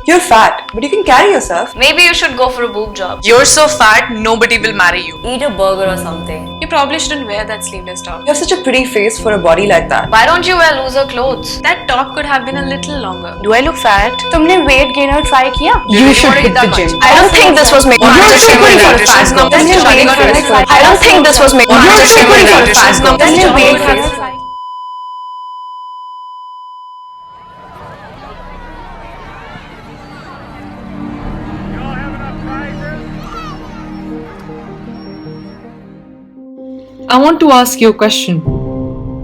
You're fat, but you can carry yourself. Maybe you should go for a boob job. You're so fat, nobody will marry you. Eat a burger or something. You probably shouldn't wear that sleeveless top. You have such a pretty face for a body like that. Why don't you wear looser clothes? That top could have been a little longer. Do I look fat? तुमने weight gainer try किया? You should hit the gym. I don't think this was made. You're too pretty for a fat girl. I don't think this was made. You're too pretty for a fat girl. तुमने weight gainer try I want to ask you a question.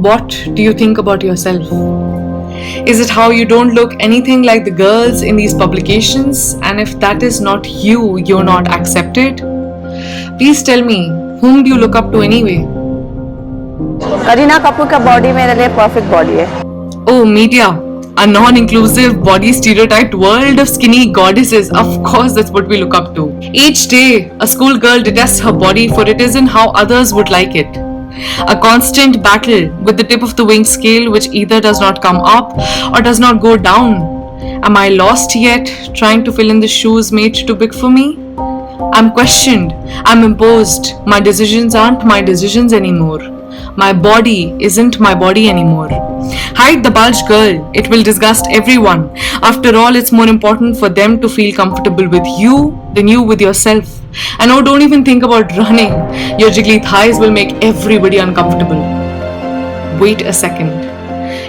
What do you think about yourself? Is it how you don't look anything like the girls in these publications? And if that is not you, you're not accepted? Please tell me, whom do you look up to anyway? Kareena Kapoor का body मेरे लिए perfect body है. Oh, media. A non-inclusive, body-stereotyped world of skinny goddesses. Of course, that's what we look up to. Each day, a schoolgirl detests her body for it isn't how others would like it. A constant battle with the tip of the wing scale which either does not come up or does not go down. Am I lost yet, trying to fill in the shoes made too big for me? I'm questioned. I'm imposed. My decisions aren't my decisions anymore. My body isn't my body anymore. Hide the bulge, girl. It will disgust everyone. After all, it's more important for them to feel comfortable with you than you with yourself. And oh, don't even think about running. Your jiggly thighs will make everybody uncomfortable. Wait a second.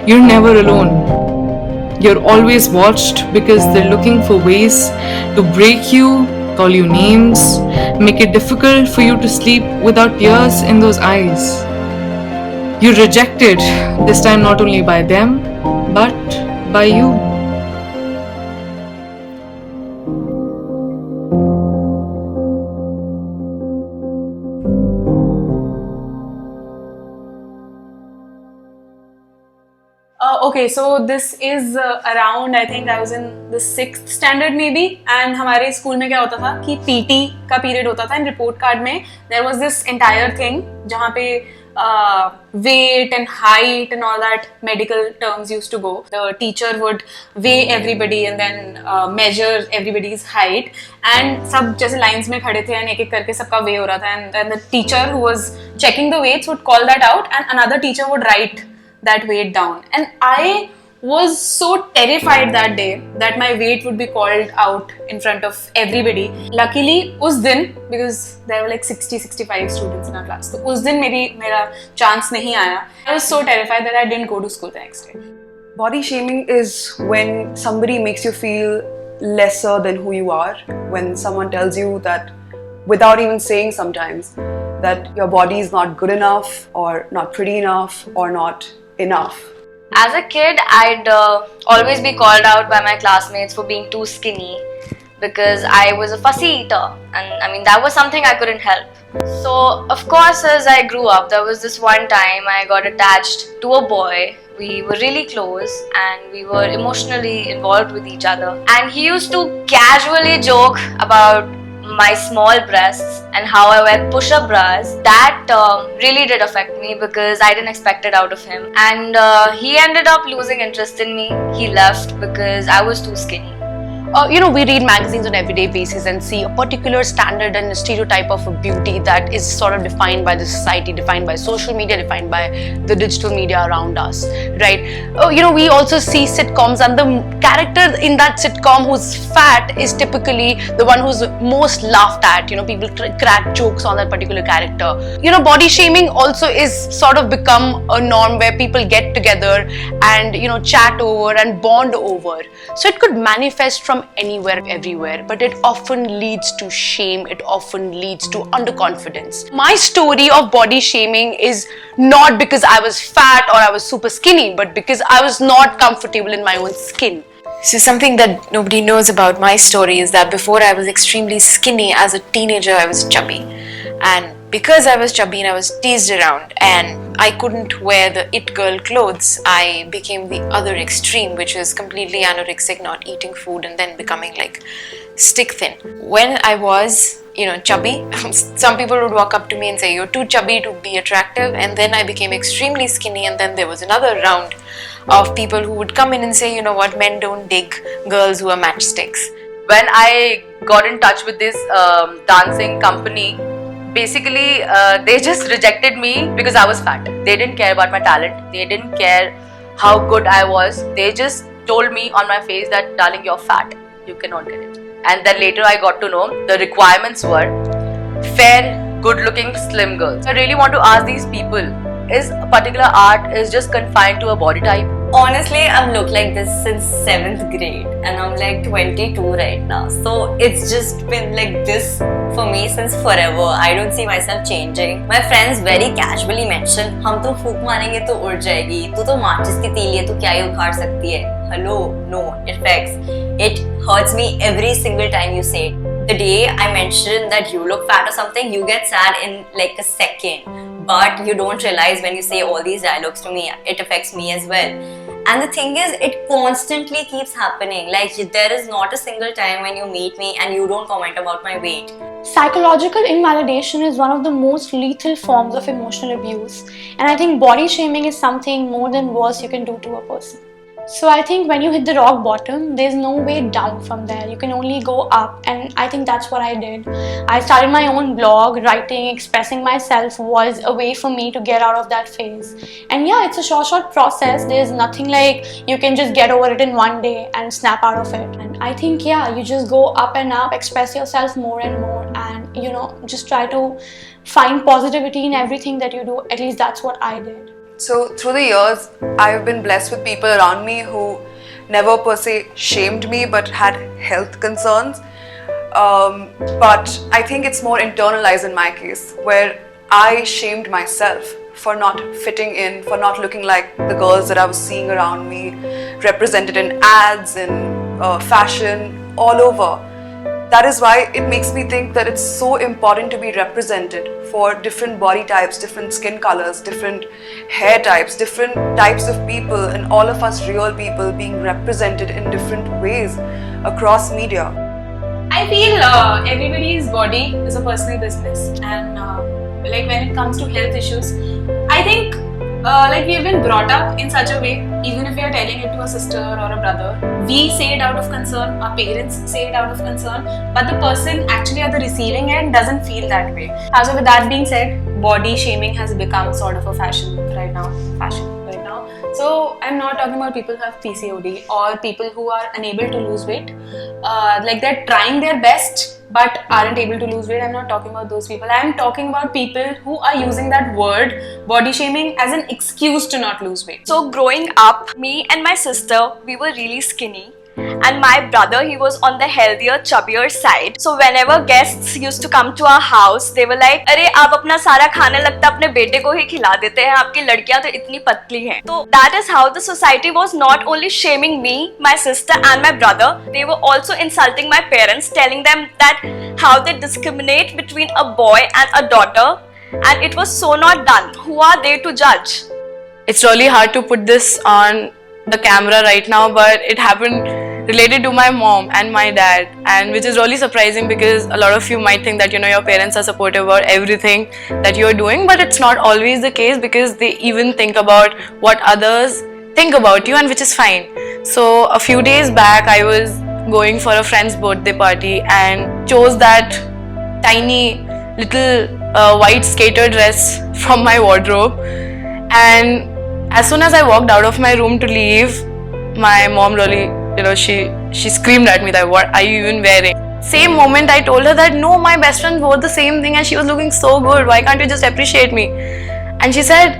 You're never alone. You're always watched because they're looking for ways to break you, call you names, make it difficult for you to sleep without tears in those eyes. You're rejected, this time not only by them, but by you. Okay, so this is around, I think I was in the 6th standard maybe, and हमारे school में क्या होता था कि PT का period होता था, and report card में there was this entire thing जहाँ पे weight and height and all that medical terms used to go. The teacher would weigh everybody and then measure everybody's height, and सब जैसे lines में खड़े थे and एक एक करके सबका weigh हो रहा था, and then the teacher who was checking the weights would call that out and another teacher would write that weight down. And I was so terrified that day that my weight would be called out in front of everybody. Luckily उस दिन, because there were like 60-65 students in our class, तो उस दिन मेरा chance नहीं आया. I was so terrified that I didn't go to school the next day. Body shaming is when somebody makes you feel lesser than who you are. When someone tells you that, without even saying sometimes, that your body is not good enough or not pretty enough or not enough. As a kid, I'd always be called out by my classmates for being too skinny because I was a fussy eater, and I mean that was something I couldn't help. So of course, as I grew up, there was this one time I got attached to a boy. We were really close and we were emotionally involved with each other, and he used to casually joke about my small breasts and how I wear push-up bras. That really did affect me because I didn't expect it out of him, and he ended up losing interest in me. He left because I was too skinny. We read magazines on everyday basis and see a particular standard and a stereotype of a beauty that is sort of defined by the society, defined by social media, defined by the digital media around us, right? We also see sitcoms, and the character in that sitcom who's fat is typically the one who's most laughed at. People crack jokes on that particular character. Body shaming also is sort of become a norm where people get together and chat over and bond over. So it could manifest from anywhere, everywhere, but it often leads to shame. It often leads to underconfidence. My story of body shaming is not because I was fat or I was super skinny, but because I was not comfortable in my own skin. So something that nobody knows about my story is that before I was extremely skinny, as a teenager I was chubby, and because I was chubby and I was teased around and I couldn't wear the it girl clothes, I became the other extreme, which is completely anorexic, not eating food and then becoming like stick thin. When I was chubby. Some people would walk up to me and say, "You're too chubby to be attractive." And then I became extremely skinny, and then there was another round of people who would come in and say, "You know what, men don't dig girls who are matchsticks." When I got in touch with this dancing company, basically they just rejected me because I was fat. They didn't care about my talent. They didn't care how good I was. They just told me on my face that, "Darling, you're fat. You cannot get it." And then later I got to know the requirements were fair, good-looking, slim girls. I really want to ask these people, is a particular art is just confined to a body type? Honestly, I've looked like this since 7th grade and I'm like 22 right now. So it's just been like this for me since forever. I don't see myself changing. My friends very casually mention, "हम तो फूक मारेंगे तो उड़ जाएगी, तू तो माचिस की तीली है, तू क्या ही उखाड़ सकती है?" Hello, no, it affects. It hurts me every single time you say it. The day I mention that you look fat or something, you get sad in like a second. But you don't realize when you say all these dialogues to me, it affects me as well. And the thing is, it constantly keeps happening. Like, there is not a single time when you meet me and you don't comment about my weight. Psychological invalidation is one of the most lethal forms of emotional abuse, and I think body shaming is something more than worse you can do to a person. So I think when you hit the rock bottom, there's no way down from there. You can only go up, and I think that's what I did. I started my own blog. Writing, expressing myself was a way for me to get out of that phase. And yeah, it's a short process. There's nothing like you can just get over it in one day and snap out of it. And I think, yeah, you just go up and up, express yourself more and more, and just try to find positivity in everything that you do. At least that's what I did. So through the years, I've been blessed with people around me who never per se shamed me but had health concerns. But I think it's more internalized in my case, where I shamed myself for not fitting in, for not looking like the girls that I was seeing around me, represented in ads, in fashion, all over. That is why it makes me think that it's so important to be represented for different body types, different skin colors, different hair types, different types of people, and all of us real people being represented in different ways across media. I feel everybody's body is a personal business, and like when it comes to health issues, I think like we've been brought up in such a way, even if we are telling it to a sister or a brother, we say it out of concern, our parents say it out of concern, but the person actually at the receiving end doesn't feel that way. So with that being said, body shaming has become sort of a fashion right now. So I'm not talking about people who have PCOD or people who are unable to lose weight. Like they're trying their best but aren't able to lose weight. I'm not talking about those people. I'm talking about people who are using that word, body shaming, as an excuse to not lose weight. So growing up, me and my sister, we were really skinny. And my brother, he was on the healthier, chubbier side. So whenever guests used to come to our house, they were like, "अरे आप अपना सारा खाना लगता अपने बेटे को ही खिला देते हैं, आपकी लड़कियां तो इतनी पतली हैं." So that is how the society was not only shaming me, my sister and my brother, they were also insulting my parents, telling them that how they discriminate between a boy and a daughter, and it was so not done. Who are they to judge? It's really hard to put this on the camera right now, but it happened related to my mom and my dad, and which is really surprising because a lot of you might think that your parents are supportive about everything that you're doing, but it's not always the case because they even think about what others think about you, and which is fine. So a few days back I was going for a friend's birthday party and chose that tiny little white skater dress from my wardrobe, and as soon as I walked out of my room to leave, my mom really, she screamed at me that, "What are you even wearing?" Same moment I told her that no, my best friend wore the same thing and she was looking so good. Why can't you just appreciate me? And she said,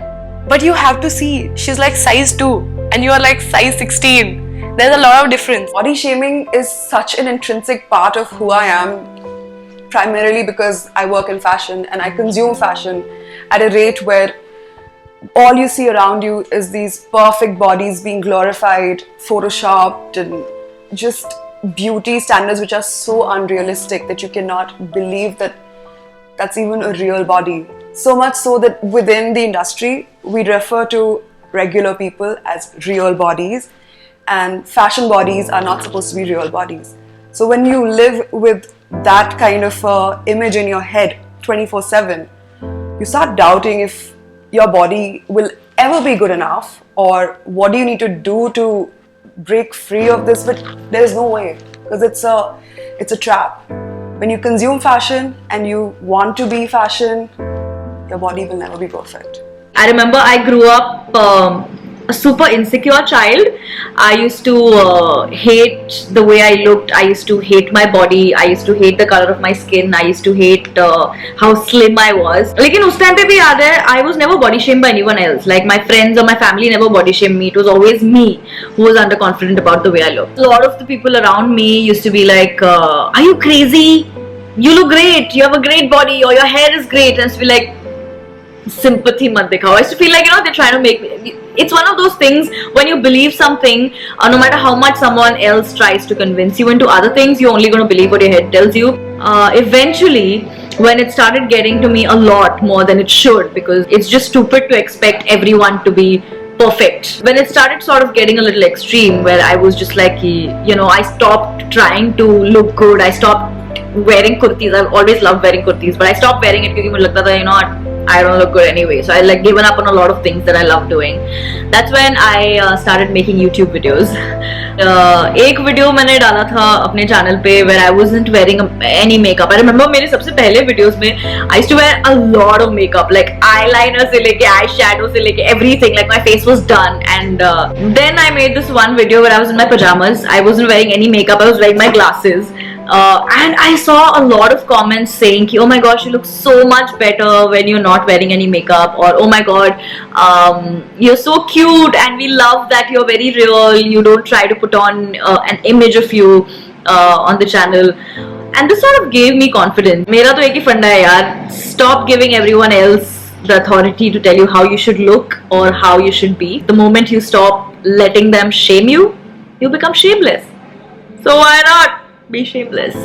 "But you have to see, she's like size 2 and you are like size 16. There's a lot of difference." Body shaming is such an intrinsic part of who I am, primarily because I work in fashion and I consume fashion at a rate where all you see around you is these perfect bodies being glorified, photoshopped, and just beauty standards which are so unrealistic that you cannot believe that that's even a real body. So much so that within the industry, we refer to regular people as real bodies, and fashion bodies are not supposed to be real bodies. So when you live with that kind of image in your head 24/7, you start doubting if your body will ever be good enough, or what do you need to do to break free of this. But there is no way, because it's a trap. When you consume fashion and you want to be fashion, your body will never be perfect. I remember I grew up a super insecure child. I used to hate the way I looked. I used to hate my body. I used to hate the color of my skin. I used to hate how slim I was. लेकिन उस time पे भी याद है, I was never body shamed by anyone else. Like my friends or my family never body shamed me. It was always me who was underconfident about the way I looked. A lot of the people around me used to be like, "Are you crazy? You look great. You have a great body, or your hair is great." And to be like, sympathy mat dikhao. I used to feel like, they're trying to make me. It's one of those things when you believe something, no matter how much someone else tries to convince you into other things, you're only going to believe what your head tells you. Eventually, when it started getting to me a lot more than it should, because it's just stupid to expect everyone to be perfect. When it started sort of getting a little extreme, where I was just like, I stopped trying to look good. I stopped wearing kurtis. I've always loved wearing kurtis, but I stopped wearing it because मुझे लगता था, I don't look good anyway. So I given up on a lot of things that I love doing. That's when I started making YouTube videos. एक video मैंने डाला था अपने channel पे where I wasn't wearing any makeup. I remember मेरे सबसे पहले videos में I used to wear a lot of makeup, like eyeliner से लेके eyeshadow से लेके everything. Like my face was done, and then I made this one video where I was in my pajamas. I wasn't wearing any makeup. I was wearing my glasses. And I saw a lot of comments saying, "Oh my gosh, you look so much better when you're not wearing any makeup," or "Oh my god, you're so cute and we love that you're very real. You don't try to put on an image of you on the channel." And this sort of gave me confidence. मेरा तो एक ही फंडा है यार, stop giving everyone else the authority to tell you how you should look or how you should be. The moment you stop letting them shame you, you become shameless. So why not be shameless?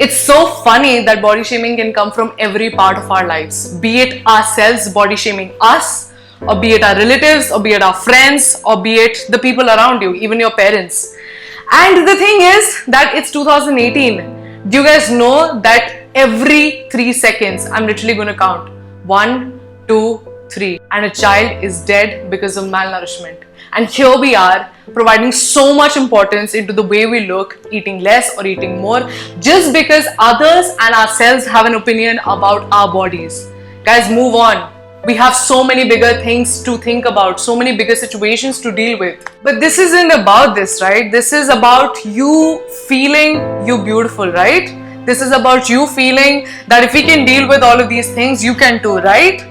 It's so funny that body shaming can come from every part of our lives. Be it ourselves body shaming us, or be it our relatives, or be it our friends, or be it the people around you, even your parents. And the thing is that it's 2018. Do you guys know that every 3 seconds, I'm literally going to count 1, 2, 3, and a child is dead because of malnourishment. And here we are providing so much importance into the way we look, eating less or eating more, just because others and ourselves have an opinion about our bodies. Guys, move on. We have so many bigger things to think about, so many bigger situations to deal with. But this isn't about this, right? This is about you feeling you beautiful, right? This is about you feeling that if we can deal with all of these things, you can too, right?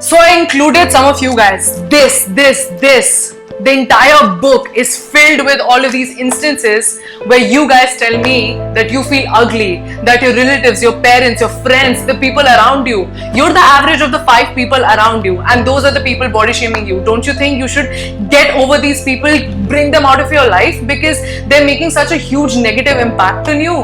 So I included some of you guys. This. The entire book is filled with all of these instances where you guys tell me that you feel ugly, that your relatives, your parents, your friends, the people around you, you're the average of the 5 people around you, and those are the people body shaming you. Don't you think you should get over these people, bring them out of your life, because they're making such a huge negative impact on you?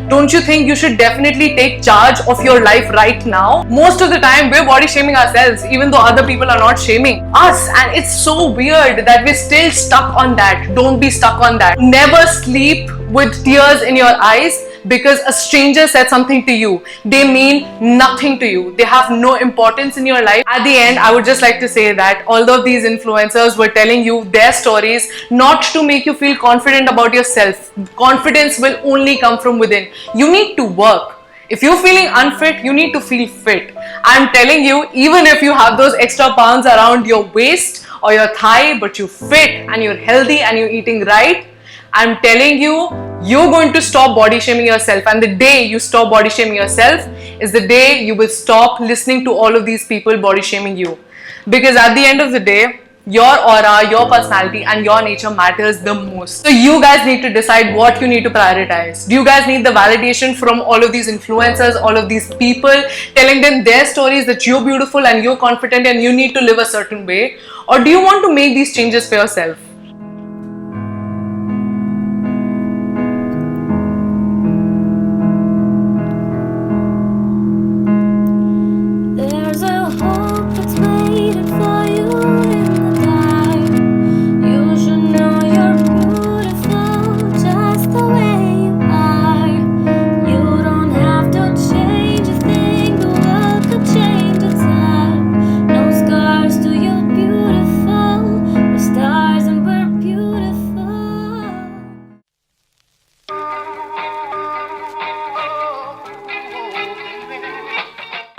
Don't you think you should definitely take charge of your life right now? Most of the time we're body shaming ourselves, even though other people are not shaming us, and it's so weird that we're still stuck on that. Don't be stuck on that. Never sleep with tears in your eyes because a stranger said something to you. They mean nothing to you. They have no importance in your life. At the end, I would just like to say that although these influencers were telling you their stories not to make you feel confident about yourself, confidence will only come from within. You need to work. If you're feeling unfit, you need to feel fit. I'm telling you, even if you have those extra pounds around your waist or your thigh, but you're fit and you're healthy and you're eating right, I'm telling you, you're going to stop body shaming yourself. And the day you stop body shaming yourself is the day you will stop listening to all of these people body shaming you. Because at the end of the day, your aura, your personality and your nature matters the most. So you guys need to decide what you need to prioritize. Do you guys need the validation from all of these influencers, all of these people telling them their stories that you're beautiful and you're confident and you need to live a certain way? Or do you want to make these changes for yourself? There's a hope that's waiting for you in the dark. You should know you're beautiful just the way you are. You don't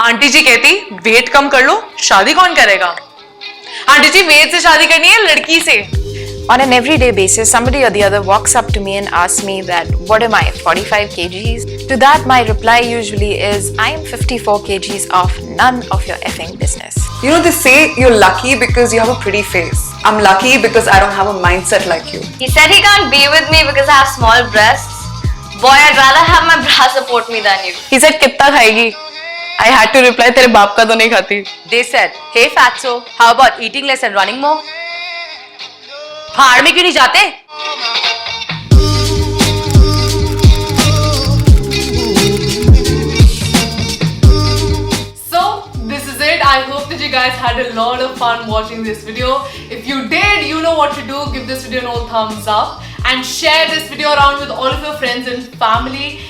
aunty ji कहती wait कम कर लो, शादी कौन करेगा? Aunty जी wait से शादी करनी है लड़की से. On an everyday basis, somebody or the other walks up to me and asks me that, what am I, 45 kgs? To that, my reply usually is, I am 54 kgs off, none of your effing business. You know, they say you're lucky because you have a pretty face. I'm lucky because I don't have a mindset like you. He said he can't be with me because I have small breasts. Boy, I'd rather have my bra support me than you. He said कितना खाएगी? I had to reply तेरे बाप का तो नहीं खाती. They said, hey fatso, how about eating less and running more? भाड़ में क्यों नहीं जाते? So this is it. I hope that you guys had a lot of fun watching this video. If you did, you know what to do. Give this video an old thumbs up and share this video around with all of your friends and family.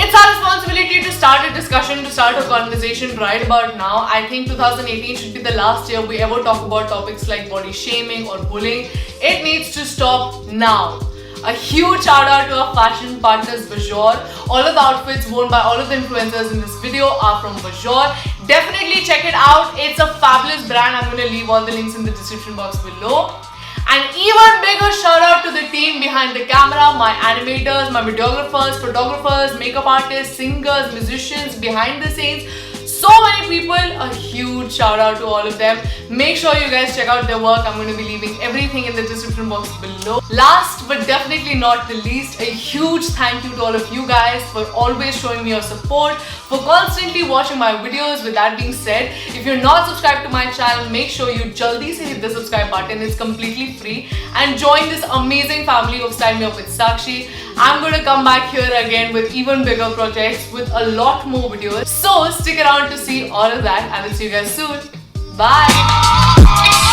It's our responsibility to start a discussion, to start a conversation right about now. I think 2018 should be the last year we ever talk about topics like body shaming or bullying. It needs to stop now. A huge shout out to our fashion partners Bajor. All of the outfits worn by all of the influencers in this video are from Bajor. Definitely check it out. It's a fabulous brand. I'm going to leave all the links in the description box below. An even bigger shout out to the team behind the camera, my animators, my videographers, photographers, makeup artists, singers, musicians behind the scenes. So many people, a huge shout out to all of them. Make sure you guys check out their work. I'm going to be leaving everything in the description box below. Last but definitely not the least, a huge thank you to all of you guys for always showing me your support, for constantly watching my videos. With that being said, if you're not subscribed to my channel, make sure you jaldi se hit the subscribe button. It's completely free and join this amazing family of Style Me Up with Sakshi. I'm going to come back here again with even bigger projects with a lot more videos. So stick around to see all of that. I will see you guys soon. Bye.